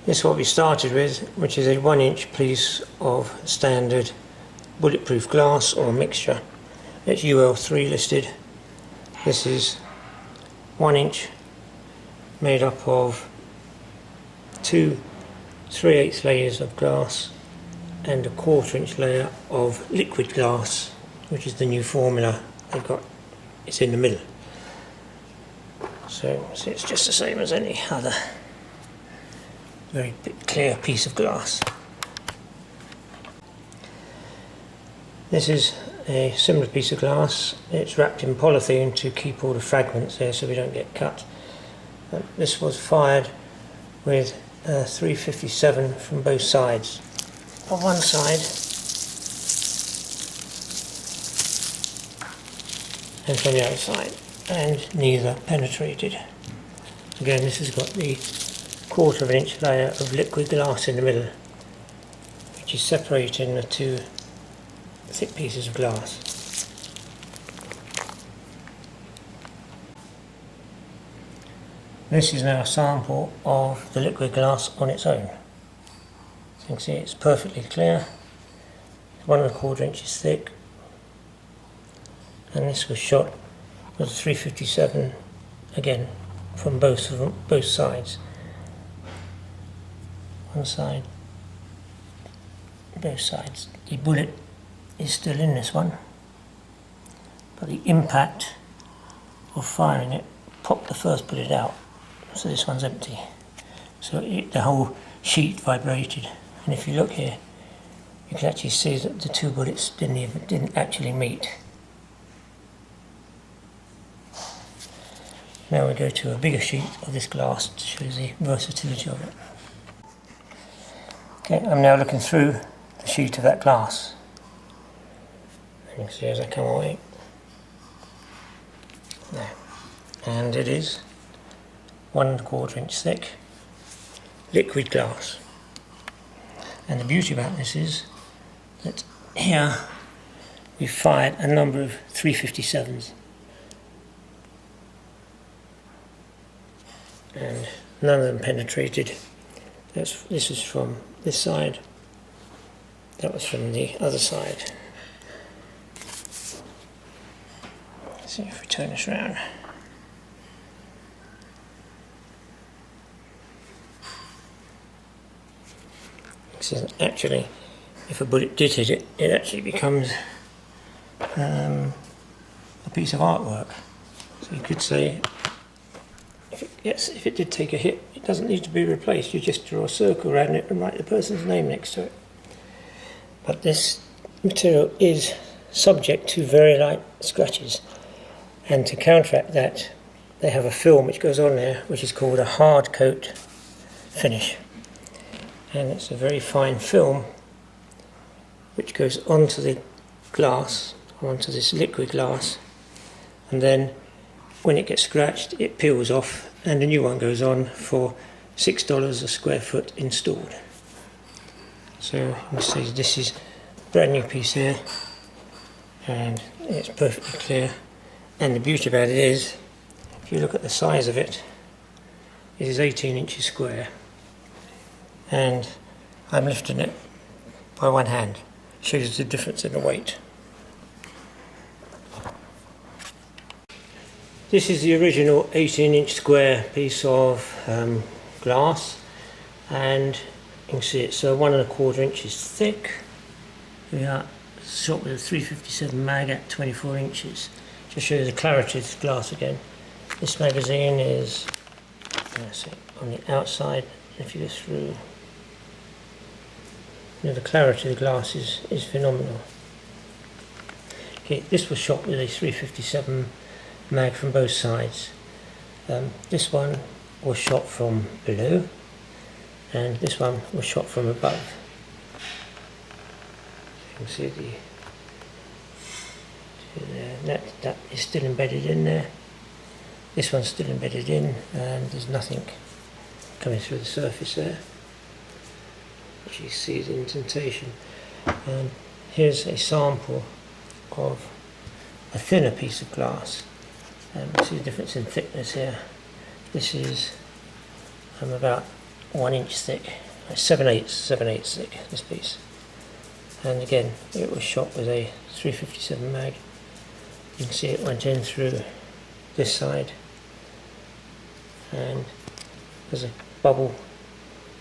This is what we started with, which is a 1-inch piece of standard bulletproof glass or mixture. It's UL3 listed. This is 1 inch made up of 2 3/8 layers of glass and a 1/4 inch layer of liquid glass, which is the new formula they've got. It's in the middle. So it's just the same as any other very clear piece of glass. This is a similar piece of glass. It's wrapped in polythene to keep all the fragments there so we don't get cut. This was fired with 357 from both sides. On one side and from the other side, and neither penetrated. Again, this has got the 1/4 inch layer of liquid glass in the middle, which is separating the two thick pieces of glass. This is now a sample of the liquid glass on its own. As you can see, it's perfectly clear. 1 1/4 inches thick, and this was shot with a 357 again from both sides. One side, both sides. The bullet is still in this one, but the impact of firing it popped the first bullet out, so this one's empty. So the whole sheet vibrated, and if you look here, you can actually see that the two bullets didn't actually meet. Now we go to a bigger sheet of this glass to show you the versatility of it. Okay, I'm now looking through the sheet of that glass. You can see as I come away. There. And it is 1 1/4 inch thick liquid glass. And the beauty about this is that here we fired a number of 357s. And none of them penetrated. This is from this side, that was from the other side. Let's see if we turn this around. So actually, if a bullet did hit it, it actually becomes a piece of artwork. So you could say, if it did take a hit, it doesn't need to be replaced. You just draw a circle around it and write the person's name next to it. But this material is subject to very light scratches, and to counteract that, they have a film which goes on there, which is called a hard coat finish, and it's a very fine film which goes onto the glass, onto this liquid glass, and then when it gets scratched, it peels off and a new one goes on for $6 a square foot installed. So you can see this is a brand new piece here, and it's perfectly clear. And the beauty about it is, if you look at the size of it, it is 18 inches square, and I'm lifting it by one hand. Shows the difference in the weight. This is the original 18-inch square piece of glass, and you can see it's 1 1/4 inches thick. We are shot with a 357 mag at 24 inches. Just show you the clarity of the glass again. This magazine is on the outside. If you go through, the clarity of the glass is phenomenal. Okay, this was shot with a 357 mag from both sides. This one was shot from below, and this one was shot from above. You can see that is still embedded in there. This one's still embedded in, and there's nothing coming through the surface there. You see the indentation. And here's a sample of a thinner piece of glass. You see the difference in thickness here. This is about 1 inch thick, 7/8 thick, this piece. And again, it was shot with a 357 mag. You can see it went in through this side, and there's a bubble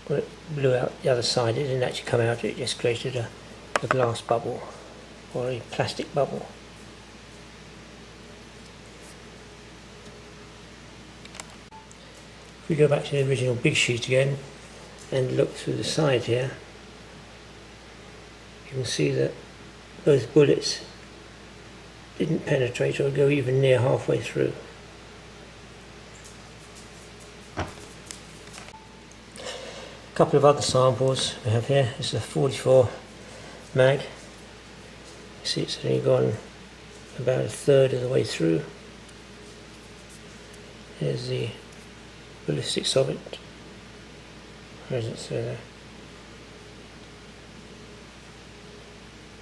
when it blew out the other side. It didn't actually come out, it just created a glass bubble or a plastic bubble. If we go back to the original big sheet again and look through the side here, you can see that both bullets didn't penetrate or go even near halfway through. A couple of other samples we have here. This is a 44 mag. You see it's only gone about 1/3 of the way through. Here's the ballistics of it. Where is it? So there.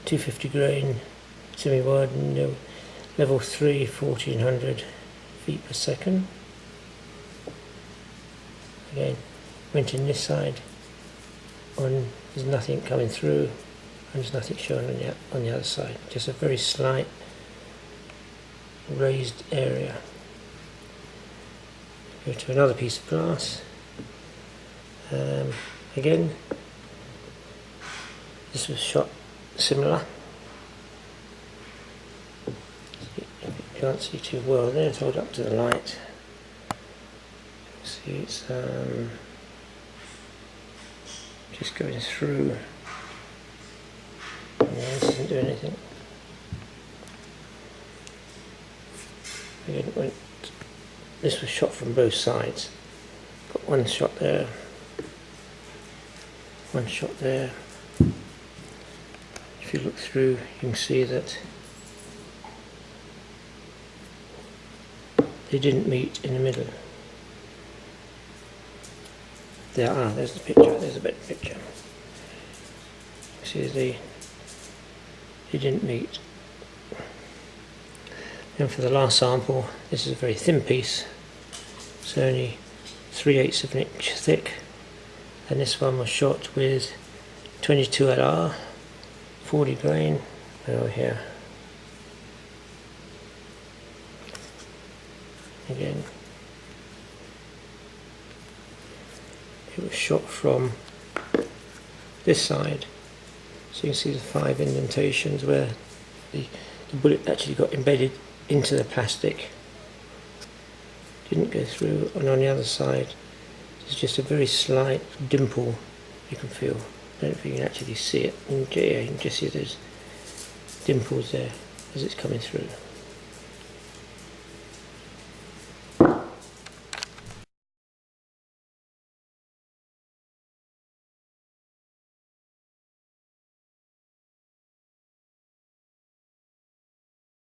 250 grain, semi-wide, no, level 3, 1400 feet per second. Again, went in this side. There's nothing coming through, and there's nothing showing on the other side. Just a very slight raised area. Go to another piece of glass. Again, this was shot similar. You can't see too well there, it's hold up to the light. See, it's just going through. Yeah, this doesn't do anything. Again, this was shot from both sides. Got one shot there, one shot there. If you look through, you can see that they didn't meet in the middle. There's the picture, there's a better picture. See, they didn't meet. And for the last sample, this is a very thin piece. It's only 3/8 of an inch thick. And this one was shot with 22 LR. 40 grain over here. Again, it was shot from this side, so you can see the 5 indentations where the bullet actually got embedded into the plastic, didn't go through, and on the other side there's just a very slight dimple you can feel. I don't know if you can actually see it, and yeah, you can just see those dimples there as it's coming through.